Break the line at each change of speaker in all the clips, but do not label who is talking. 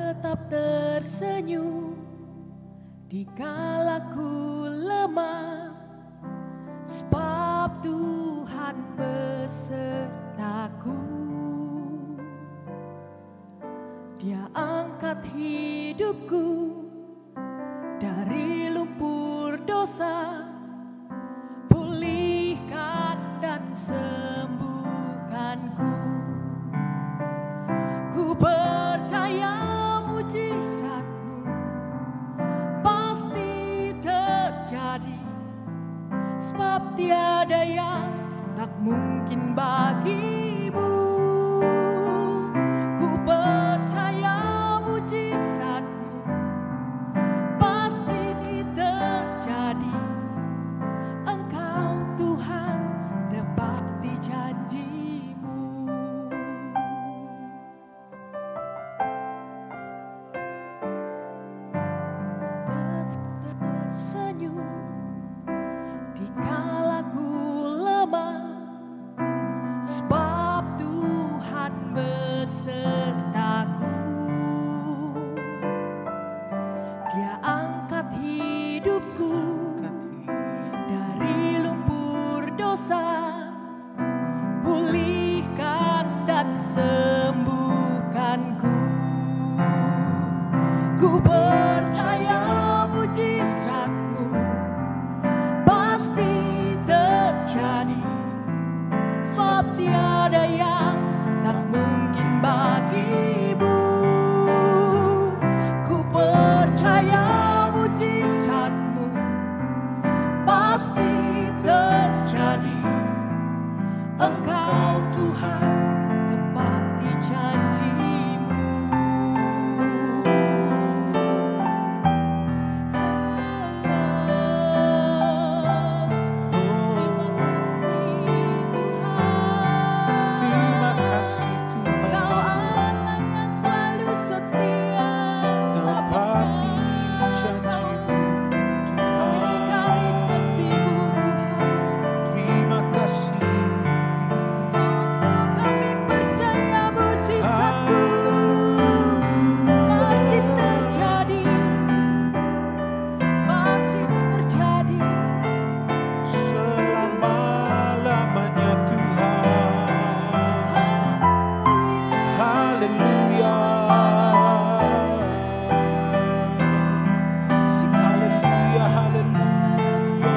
tetap tersenyum dikala ku lemah, sebab Tuhan besertaku. Dia angkat hidupku dari lumpur dosa, pulihkan dan sembuhkanku. Ku percaya mujizat-Mu pasti terjadi, sebab tiada yang tak mungkin bagi-Mu. Ku percaya mujizat-Mu pasti terjadi. Engkau Tuhan tepati janji-Mu. Tersenyum dikala ku lemah, sebab Tuhan besertaku. Dia angkat hidupku dari lumpur dosa, pulihkan dan sembuhkanku. Ku percaya mujizat-Mu pasti terjadi, sebab tiada yang tak mungkin bagi-Mu. Ku percaya mujizat-Mu pasti terjadi. Engkau Tuhan tepati janji-Mu.
Terima kasih Tuhan.
Kau Allah yang selalu setia,
Tepati janji-Mu
mengingkari
Tuhan.
janji-Mu Tuhan.
Terima kasih.
Kami percaya mujizat-Mu masih terjadi, masih terjadi.
Selama-lamanya Tuhan. Haleluya. Haleluya, haleluya.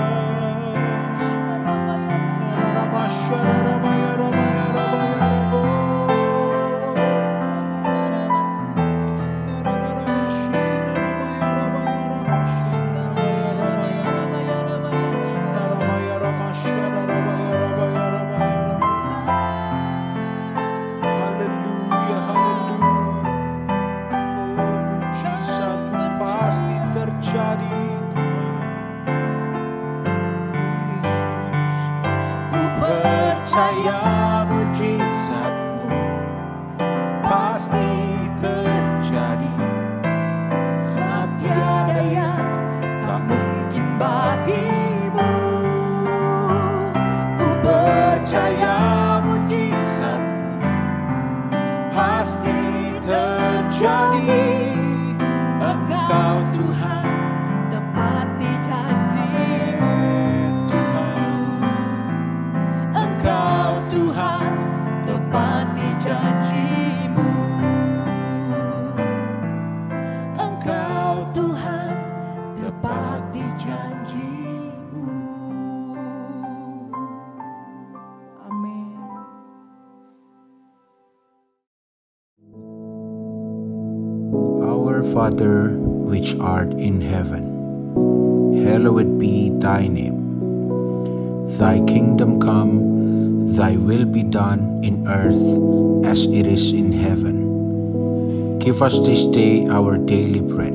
Haleluya, haleluya. Oh, mujizat-Mu pasti terjadi Tuhan. Yesus,
Ku
percaya mujizat-Mu pasti terjadi, sebab tiada yang tak mungkin bagi-Mu. Ku percaya mujizat-Mu pasti terjadi. Engkau Tuhan
tepati janji-Mu.
Engkau Tuhan
Tepati janji-Mu.
Engkau
Tuhan tepati janji-Mu. Amin.
Our Father, which art in heaven, hallowed be thy name. Thy kingdom come, thy will be done in earth as it is in heaven. Give us this day our daily bread,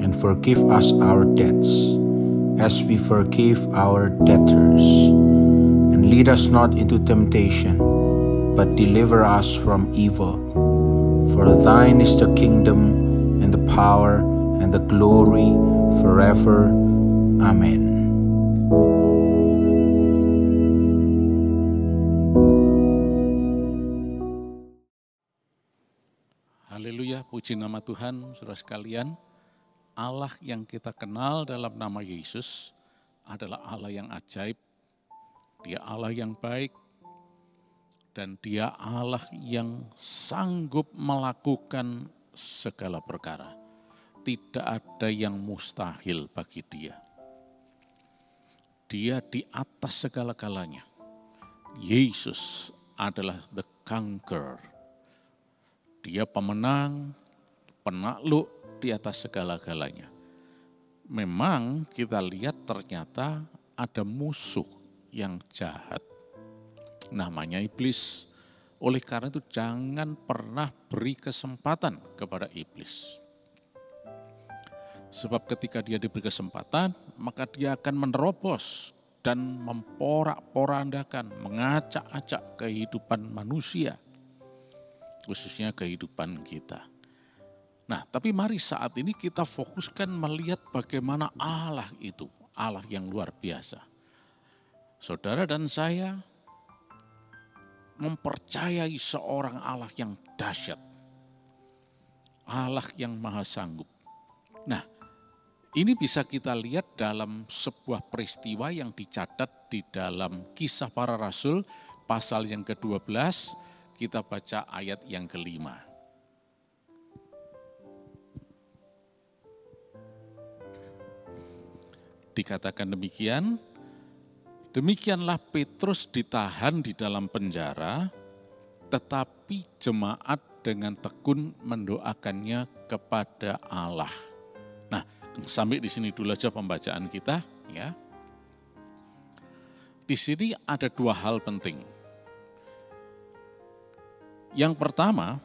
and forgive us our debts, as we forgive our debtors. And lead us not into temptation, but deliver us from evil. For thine is the kingdom, and the power, and the glory, forever. Amen.
Haleluya, puji nama Tuhan, saudara sekalian. Allah yang kita kenal dalam nama Yesus adalah Allah yang ajaib. Dia Allah yang baik, dan Dia Allah yang sanggup melakukan segala perkara. Tidak ada yang mustahil bagi Dia. Dia di atas segala-galanya. Yesus adalah the conqueror. Dia pemenang, penakluk di atas segala-galanya. Memang kita lihat ternyata ada musuh yang jahat. Namanya iblis. Oleh karena itu jangan pernah beri kesempatan kepada iblis. Sebab ketika dia diberi kesempatan, maka dia akan menerobos dan memporak-porandakan, mengacak-acak kehidupan manusia, khususnya kehidupan kita. Nah, tapi mari saat ini kita fokuskan melihat bagaimana Allah itu, Allah yang luar biasa. Saudara dan saya mempercayai seorang Allah yang dahsyat, Allah yang maha sanggup. Nah, ini bisa kita lihat dalam sebuah peristiwa yang dicatat di dalam Kisah Para Rasul, pasal yang ke-12, kita baca ayat yang ke-5. Dikatakan demikian, demikianlah Petrus ditahan di dalam penjara, tetapi jemaat dengan tekun mendoakannya kepada Allah. Nah, sampai di sini dulu aja pembacaan kita, ya. Di sini ada dua hal penting. Yang pertama,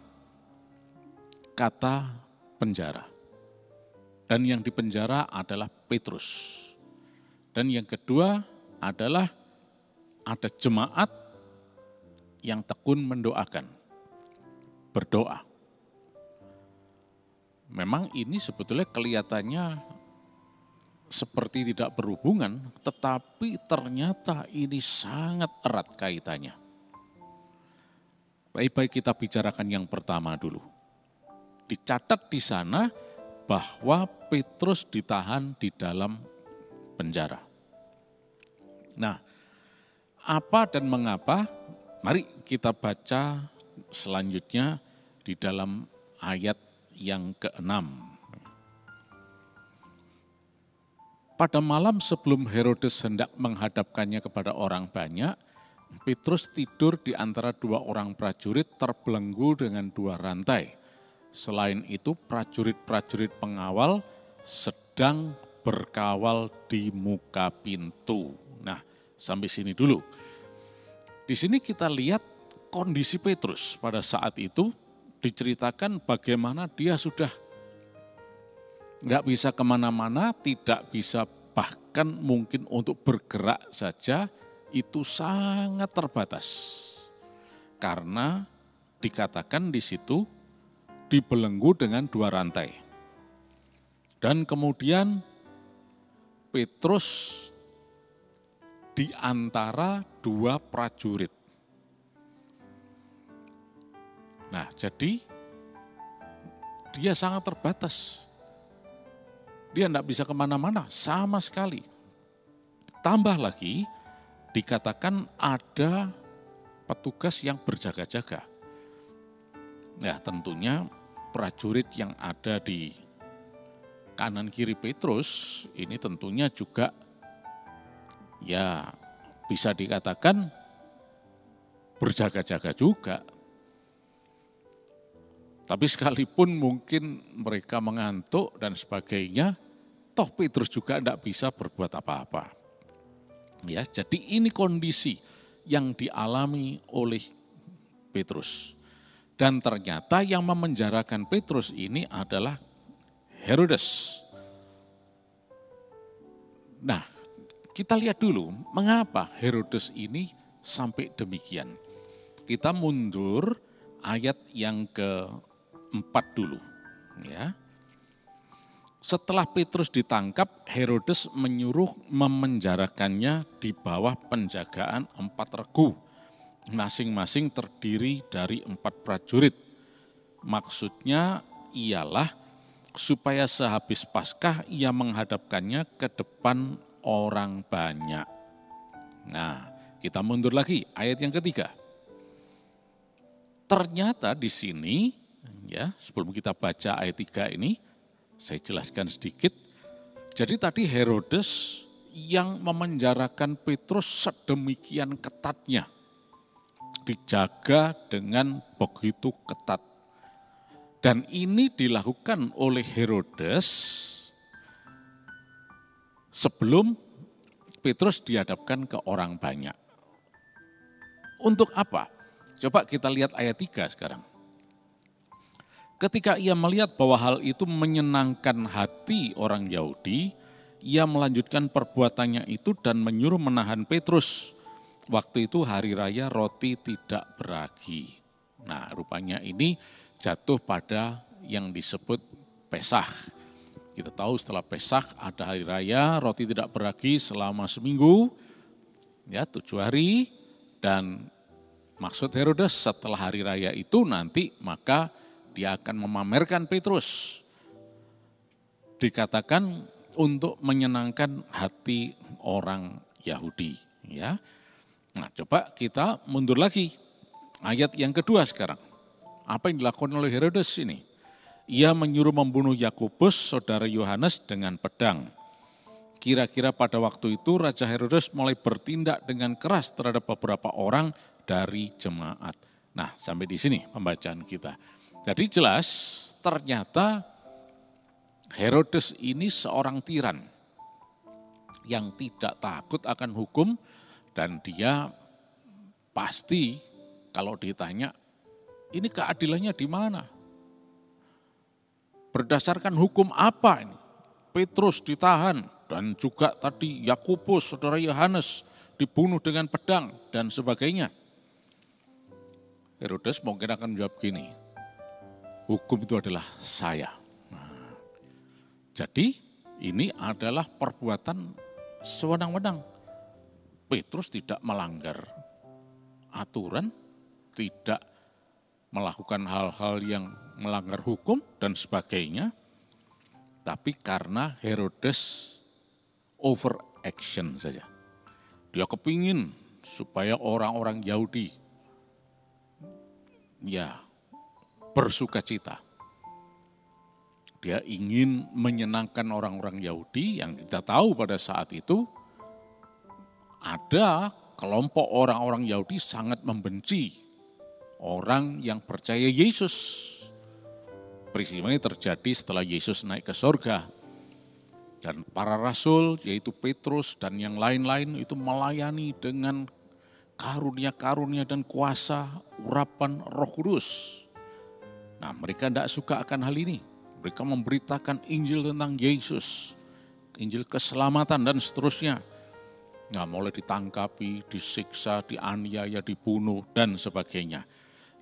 kata penjara. Dan yang dipenjara adalah Petrus. Dan yang kedua adalah ada jemaat yang tekun mendoakan, berdoa. Memang ini sebetulnya kelihatannya seperti tidak berhubungan, tetapi ternyata ini sangat erat kaitannya. Baik kita bicarakan yang pertama dulu. Dicatat di sana bahwa Petrus ditahan di dalam penjara. Nah, apa dan mengapa? Mari kita baca selanjutnya di dalam ayat yang ke-6. Pada malam sebelum Herodes hendak menghadapkannya kepada orang banyak, Petrus tidur di antara dua orang prajurit terbelenggu dengan dua rantai. Selain itu, prajurit-prajurit pengawal sedang berkawal di muka pintu. Nah, sampai sini dulu. Di sini kita lihat kondisi Petrus pada saat itu. Diceritakan bagaimana dia sudah nggak bisa kemana-mana, tidak bisa bahkan mungkin untuk bergerak saja, itu sangat terbatas. Karena dikatakan di situ dibelenggu dengan dua rantai. Dan kemudian Petrus di antara dua prajurit. Nah, jadi dia sangat terbatas. Dia tidak bisa kemana-mana sama sekali. Tambah lagi, dikatakan ada petugas yang berjaga-jaga. Ya, tentunya prajurit yang ada di kanan kiri Petrus, ini tentunya juga ya bisa dikatakan berjaga-jaga juga. Tapi sekalipun mungkin mereka mengantuk dan sebagainya, toh Petrus juga tidak bisa berbuat apa-apa. Ya, jadi ini kondisi yang dialami oleh Petrus. Dan ternyata yang memenjarakan Petrus ini adalah Herodes. Nah, kita lihat dulu mengapa Herodes ini sampai demikian. Kita mundur ayat yang ke-4 dulu, ya. Setelah Petrus ditangkap, Herodes menyuruh memenjarakannya di bawah penjagaan 4 regu, masing-masing terdiri dari 4 prajurit. Maksudnya ialah supaya sehabis Paskah ia menghadapkannya ke depan orang banyak. Nah, kita mundur lagi ayat yang ketiga. Ternyata di sini, ya, sebelum kita baca ayat 3 ini, saya jelaskan sedikit. Jadi tadi Herodes yang memenjarakan Petrus sedemikian ketatnya, dijaga dengan begitu ketat. Dan ini dilakukan oleh Herodes sebelum Petrus dihadapkan ke orang banyak. Untuk apa? Coba kita lihat ayat 3 sekarang. Ketika ia melihat bahwa hal itu menyenangkan hati orang Yahudi, ia melanjutkan perbuatannya itu dan menyuruh menahan Petrus. Waktu itu hari raya roti tidak beragi. Nah, rupanya ini jatuh pada yang disebut Peskah. Kita tahu setelah Peskah ada hari raya, roti tidak beragi selama seminggu, ya 7 hari, dan maksud Herodes setelah hari raya itu nanti maka dia akan memamerkan Petrus. Dikatakan untuk menyenangkan hati orang Yahudi. Ya. Nah, coba kita mundur lagi. Ayat yang kedua sekarang. Apa yang dilakukan oleh Herodes ini? Ia menyuruh membunuh Yakobus, saudara Yohanes, dengan pedang. Kira-kira pada waktu itu Raja Herodes mulai bertindak dengan keras terhadap beberapa orang dari jemaat. Nah, sampai di sini pembacaan kita. Jadi jelas ternyata Herodes ini seorang tiran yang tidak takut akan hukum dan dia pasti kalau ditanya ini keadilannya di mana? Berdasarkan hukum apa ini? Petrus ditahan dan juga tadi Yakobus, saudara Yohanes dibunuh dengan pedang dan sebagainya. Herodes mungkin akan menjawab gini, hukum itu adalah saya. Nah, jadi ini adalah perbuatan sewenang-wenang. Petrus tidak melanggar aturan, tidak melakukan hal-hal yang melanggar hukum dan sebagainya. Tapi karena Herodes overaction saja. Dia kepingin supaya orang-orang Yahudi ya bersuka cita. Dia ingin menyenangkan orang-orang Yahudi yang kita tahu pada saat itu ada kelompok orang-orang Yahudi sangat membenci orang yang percaya Yesus. Peristiwa ini terjadi setelah Yesus naik ke sorga. Dan para rasul yaitu Petrus dan yang lain-lain itu melayani dengan karunia-karunia dan kuasa urapan Roh Kudus. Nah, mereka tidak suka akan hal ini. Mereka memberitakan Injil tentang Yesus, Injil keselamatan dan seterusnya. Nah, mulai ditangkapi, disiksa, dianiaya, dibunuh dan sebagainya.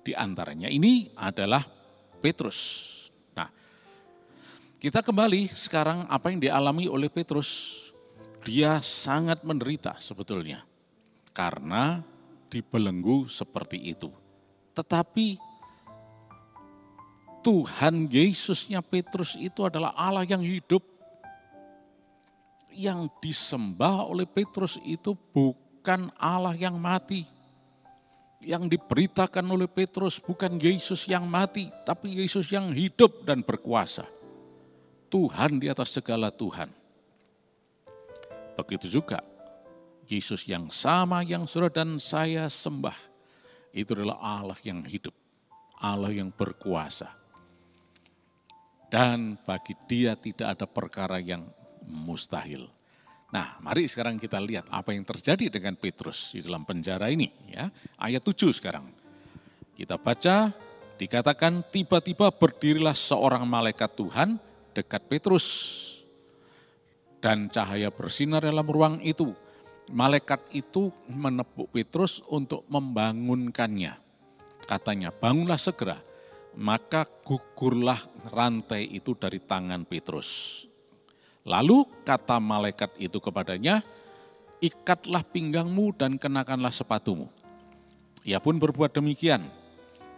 Di antaranya ini adalah Petrus. Nah, kita kembali sekarang apa yang dialami oleh Petrus. Dia sangat menderita sebetulnya karena dibelenggu seperti itu. Tetapi Tuhan Yesusnya Petrus itu adalah Allah yang hidup. Yang disembah oleh Petrus itu bukan Allah yang mati. Yang diberitakan oleh Petrus bukan Yesus yang mati, tapi Yesus yang hidup dan berkuasa. Tuhan di atas segala Tuhan. Begitu juga Yesus yang sama yang saudara dan saya sembah. Itu adalah Allah yang hidup, Allah yang berkuasa. Dan bagi dia tidak ada perkara yang mustahil. Nah, mari sekarang kita lihat apa yang terjadi dengan Petrus di dalam penjara ini. Ya. Ayat 7 sekarang. Kita baca, dikatakan tiba-tiba berdirilah seorang malaikat Tuhan dekat Petrus. Dan cahaya bersinar dalam ruang itu. Malaikat itu menepuk Petrus untuk membangunkannya. Katanya, bangunlah segera. Maka gugurlah rantai itu dari tangan Petrus. Lalu kata malaikat itu kepadanya, ikatlah pinggangmu dan kenakanlah sepatumu. Ia pun berbuat demikian.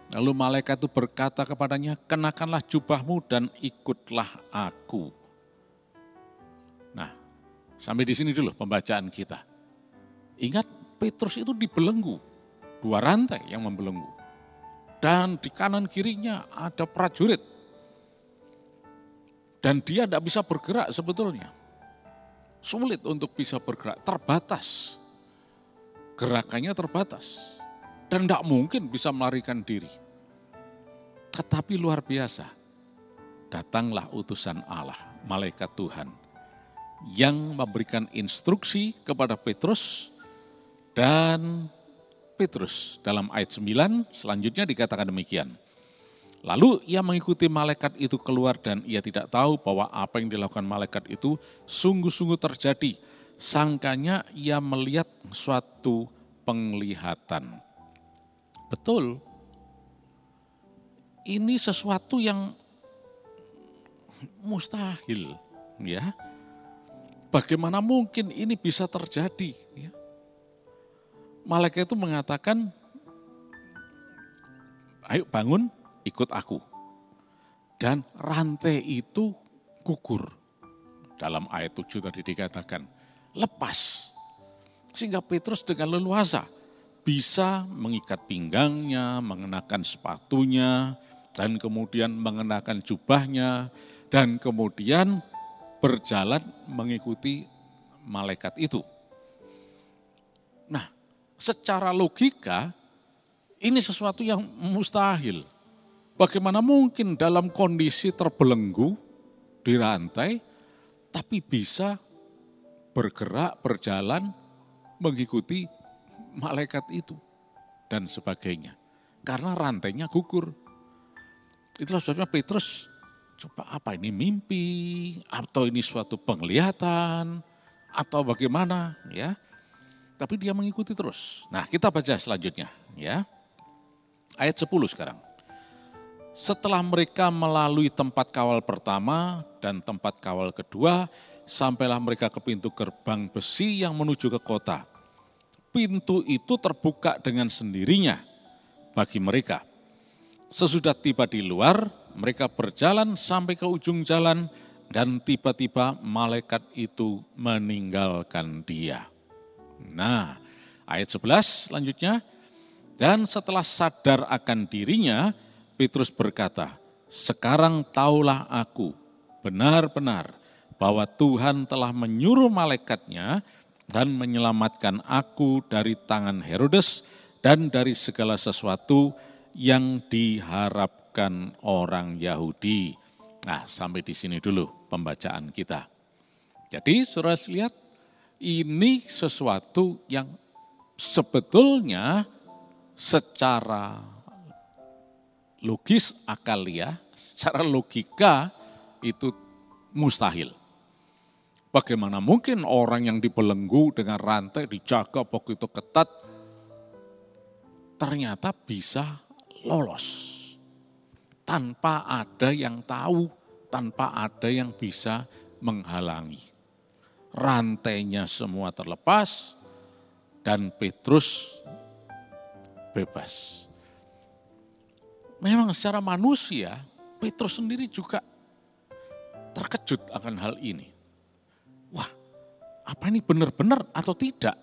Lalu malaikat itu berkata kepadanya, kenakanlah jubahmu dan ikutlah aku. Nah, sampai di sini dulu pembacaan kita. Ingat, Petrus itu dibelenggu, 2 rantai yang membelenggu. Dan di kanan kirinya ada prajurit. Dan dia tidak bisa bergerak sebetulnya. Sulit untuk bisa bergerak, terbatas. Gerakannya terbatas. Dan tidak mungkin bisa melarikan diri. Tetapi luar biasa, datanglah utusan Allah, malaikat Tuhan, yang memberikan instruksi kepada Petrus, dan Petrus dalam ayat 9 selanjutnya dikatakan demikian. Lalu ia mengikuti malaikat itu keluar dan ia tidak tahu bahwa apa yang dilakukan malaikat itu sungguh-sungguh terjadi. Sangkanya ia melihat suatu penglihatan. Betul, ini sesuatu yang mustahil, ya. Bagaimana mungkin ini bisa terjadi? Ya. Malaikat itu mengatakan, ayo bangun, ikut aku. Dan rantai itu gugur. Dalam ayat 7 tadi dikatakan, lepas. Sehingga Petrus dengan leluasa bisa mengikat pinggangnya, mengenakan sepatunya, dan kemudian mengenakan jubahnya, dan kemudian berjalan mengikuti malaikat itu. Nah, secara logika, ini sesuatu yang mustahil. Bagaimana mungkin dalam kondisi terbelenggu, dirantai, tapi bisa bergerak, berjalan, mengikuti malaikat itu, dan sebagainya. Karena rantainya gugur. Itulah sebabnya Petrus, coba apa ini, mimpi, atau ini suatu penglihatan, atau bagaimana, ya. Tapi dia mengikuti terus. Nah, kita baca selanjutnya, ya. Ayat 10 sekarang. Setelah mereka melalui tempat kawal pertama dan tempat kawal kedua, sampailah mereka ke pintu gerbang besi yang menuju ke kota. Pintu itu terbuka dengan sendirinya bagi mereka. Sesudah tiba di luar, mereka berjalan sampai ke ujung jalan dan tiba-tiba malaikat itu meninggalkan dia. Nah, ayat 11 selanjutnya. Dan setelah sadar akan dirinya, Petrus berkata, sekarang taulah aku benar-benar bahwa Tuhan telah menyuruh malaikatnya dan menyelamatkan aku dari tangan Herodes dan dari segala sesuatu yang diharapkan orang Yahudi. Nah, sampai di sini dulu pembacaan kita. Jadi, saudara lihat, ini sesuatu yang sebetulnya secara logis akalia, secara logika itu mustahil. Bagaimana mungkin orang yang dibelenggu dengan rantai, dijaga begitu ketat, ternyata bisa lolos. Tanpa ada yang tahu, tanpa ada yang bisa menghalangi. Rantainya semua terlepas dan Petrus bebas. Memang secara manusia, Petrus sendiri juga terkejut akan hal ini. Wah, apa ini benar-benar atau tidak?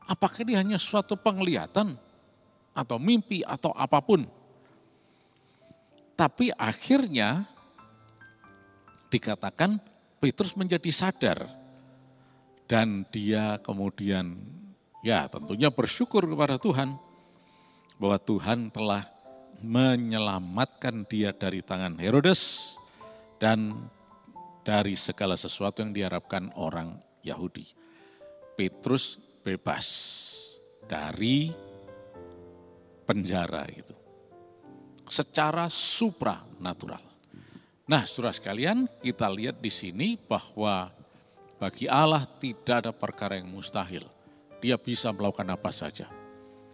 Apakah ini hanya suatu penglihatan atau mimpi atau apapun? Tapi akhirnya dikatakan Petrus menjadi sadar dan dia kemudian ya tentunya bersyukur kepada Tuhan bahwa Tuhan telah menyelamatkan dia dari tangan Herodes dan dari segala sesuatu yang diharapkan orang Yahudi. Petrus bebas dari penjara itu secara supranatural. Nah, saudara sekalian, kita lihat di sini bahwa bagi Allah tidak ada perkara yang mustahil. Dia bisa melakukan apa saja.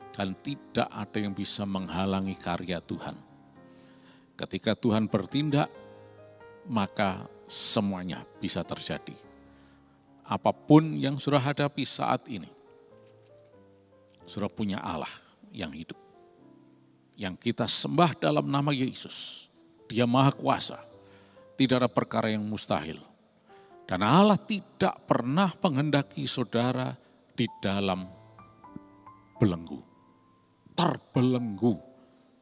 Dan tidak ada yang bisa menghalangi karya Tuhan. Ketika Tuhan bertindak, maka semuanya bisa terjadi. Apapun yang saudara hadapi saat ini, saudara punya Allah yang hidup. yang kita sembah dalam nama Yesus. Dia Maha Kuasa. Tidak ada perkara yang mustahil. Dan Allah tidak pernah menghendaki saudara di dalam belenggu. Terbelenggu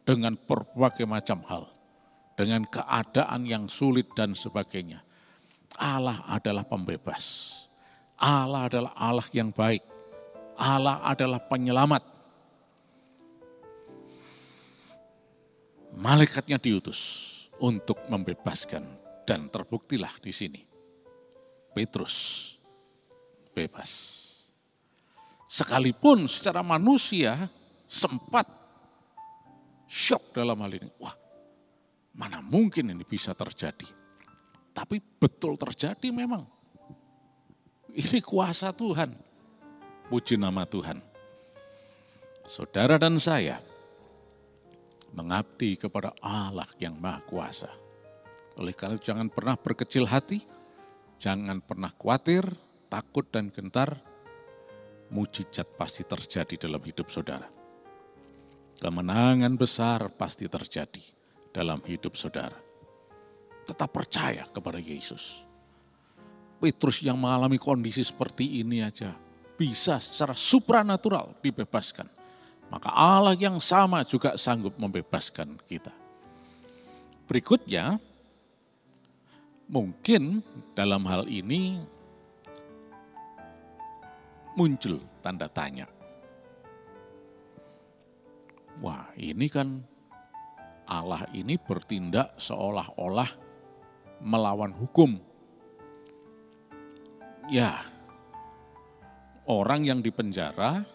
dengan berbagai macam hal. Dengan keadaan yang sulit dan sebagainya. Allah adalah pembebas. Allah adalah Allah yang baik. Allah adalah penyelamat. Malaikatnya diutus untuk membebaskan dan terbuktilah di sini. Petrus bebas. Sekalipun secara manusia sempat syok dalam hal ini. Wah, mana mungkin ini bisa terjadi. Tapi betul terjadi memang. Ini kuasa Tuhan. Puji nama Tuhan. Saudara dan saya mengabdi kepada Allah yang Maha Kuasa. Oleh karena itu jangan pernah berkecil hati, jangan pernah khawatir, takut dan gentar. Mujizat pasti terjadi dalam hidup saudara. Kemenangan besar pasti terjadi dalam hidup saudara. Tetap percaya kepada Yesus. Petrus yang mengalami kondisi seperti ini aja bisa secara supranatural dibebaskan. Maka Allah yang sama juga sanggup membebaskan kita. Berikutnya, mungkin dalam hal ini muncul tanda tanya. Wah, ini kan Allah ini bertindak seolah-olah melawan hukum. Ya, orang yang dipenjara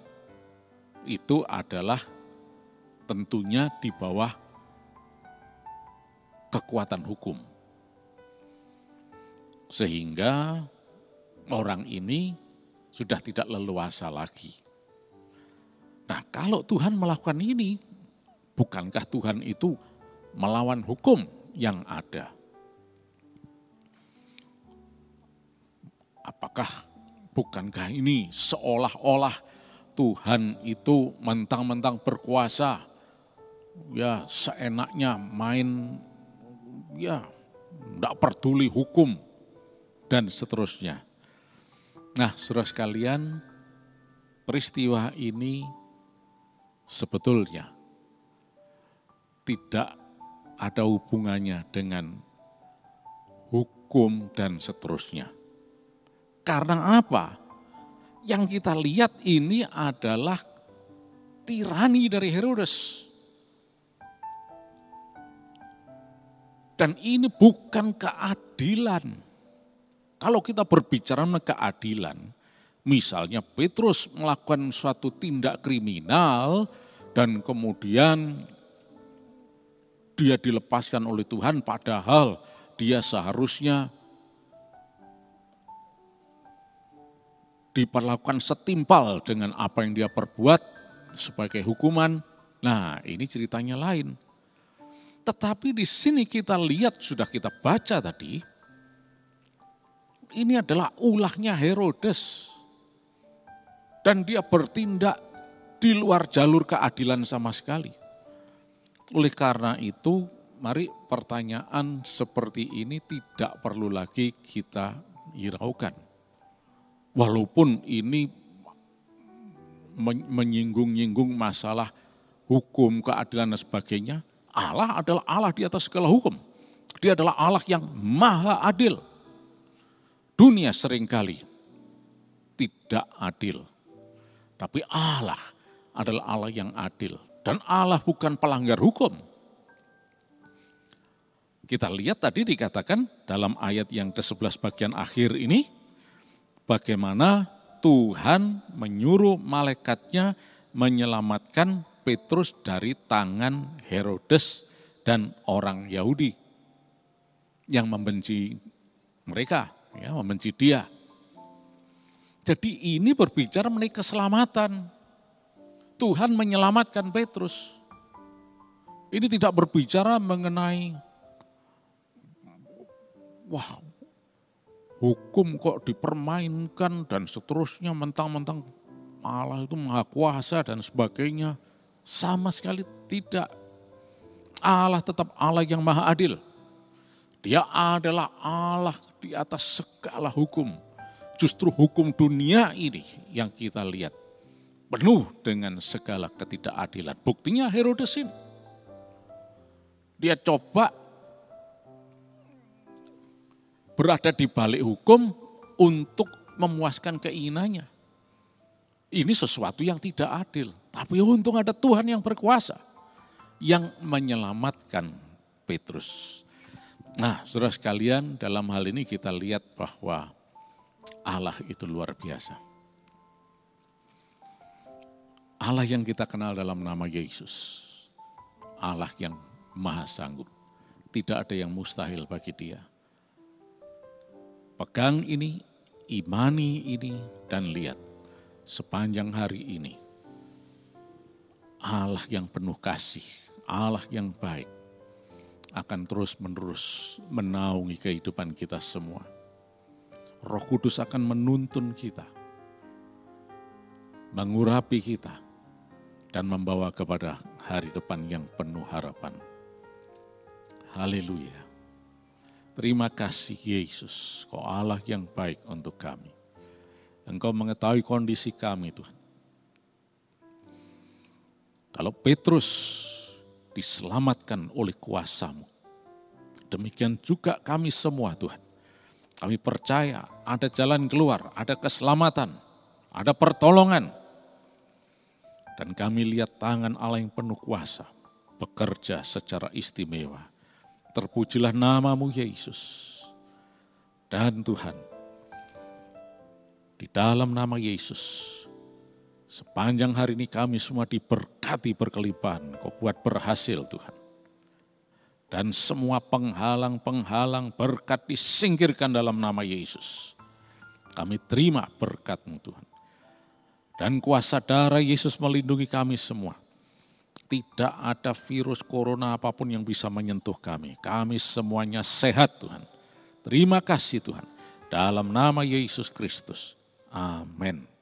itu adalah tentunya di bawah kekuatan hukum. Sehingga orang ini sudah tidak leluasa lagi. Nah, kalau Tuhan melakukan ini, bukankah Tuhan itu melawan hukum yang ada? Apakah bukankah ini seolah-olah Tuhan itu mentang-mentang berkuasa, ya seenaknya main, ya tidak peduli hukum, dan seterusnya. Nah, saudara sekalian, peristiwa ini sebetulnya tidak ada hubungannya dengan hukum dan seterusnya. Karena apa? Yang kita lihat ini adalah tirani dari Herodes. Dan ini bukan keadilan. Kalau kita berbicara mengenai keadilan, misalnya Petrus melakukan suatu tindak kriminal dan kemudian dia dilepaskan oleh Tuhan padahal dia seharusnya diperlakukan setimpal dengan apa yang dia perbuat sebagai hukuman. Nah, ini ceritanya lain. Tetapi di sini kita lihat, sudah kita baca tadi, ini adalah ulahnya Herodes. Dan dia bertindak di luar jalur keadilan sama sekali. Oleh karena itu, mari pertanyaan seperti ini tidak perlu lagi kita hiraukan. Walaupun ini menyinggung-nyinggung masalah hukum, keadilan dan sebagainya, Allah adalah Allah di atas segala hukum. Dia adalah Allah yang maha adil. Dunia seringkali tidak adil. Tapi Allah adalah Allah yang adil. Dan Allah bukan pelanggar hukum. Kita lihat tadi dikatakan dalam ayat yang ke-11 bagian akhir ini, bagaimana Tuhan menyuruh malaikatnya menyelamatkan Petrus dari tangan Herodes dan orang Yahudi yang membenci mereka, ya, membenci dia. Jadi ini berbicara mengenai keselamatan. Tuhan menyelamatkan Petrus. Ini tidak berbicara mengenai, wah, hukum kok dipermainkan dan seterusnya, mentang-mentang Allah itu maha kuasa dan sebagainya. Sama sekali tidak. Allah tetap Allah yang maha adil. Dia adalah Allah di atas segala hukum. Justru hukum dunia ini yang kita lihat penuh dengan segala ketidakadilan. Buktinya Herodes ini. Dia coba berada di balik hukum untuk memuaskan keinginannya. Ini sesuatu yang tidak adil. Tapi untung ada Tuhan yang berkuasa. Yang menyelamatkan Petrus. Nah, saudara sekalian, dalam hal ini kita lihat bahwa Allah itu luar biasa. Allah yang kita kenal dalam nama Yesus. Allah yang maha sanggup. Tidak ada yang mustahil bagi Dia. Pegang ini, imani ini, dan lihat sepanjang hari ini. Allah yang penuh kasih, Allah yang baik akan terus-menerus menaungi kehidupan kita semua. Roh Kudus akan menuntun kita, mengurapi kita, dan membawa kepada hari depan yang penuh harapan. Haleluya. Terima kasih Yesus, Kau Allah yang baik untuk kami. Engkau mengetahui kondisi kami Tuhan. Kalau Petrus diselamatkan oleh kuasa-Mu, demikian juga kami semua Tuhan. Kami percaya ada jalan keluar, ada keselamatan, ada pertolongan. Dan kami lihat tangan Allah yang penuh kuasa bekerja secara istimewa. Terpujilah nama-Mu Yesus. Dan Tuhan, di dalam nama Yesus, sepanjang hari ini kami semua diberkati berkelimpahan. Kau buat berhasil Tuhan. Dan semua penghalang-penghalang berkat disingkirkan dalam nama Yesus. Kami terima berkat-Mu Tuhan. Dan kuasa darah Yesus melindungi kami semua. Tidak ada virus corona apapun yang bisa menyentuh kami. Kami semuanya sehat Tuhan. Terima kasih Tuhan. Dalam nama Yesus Kristus. Amin.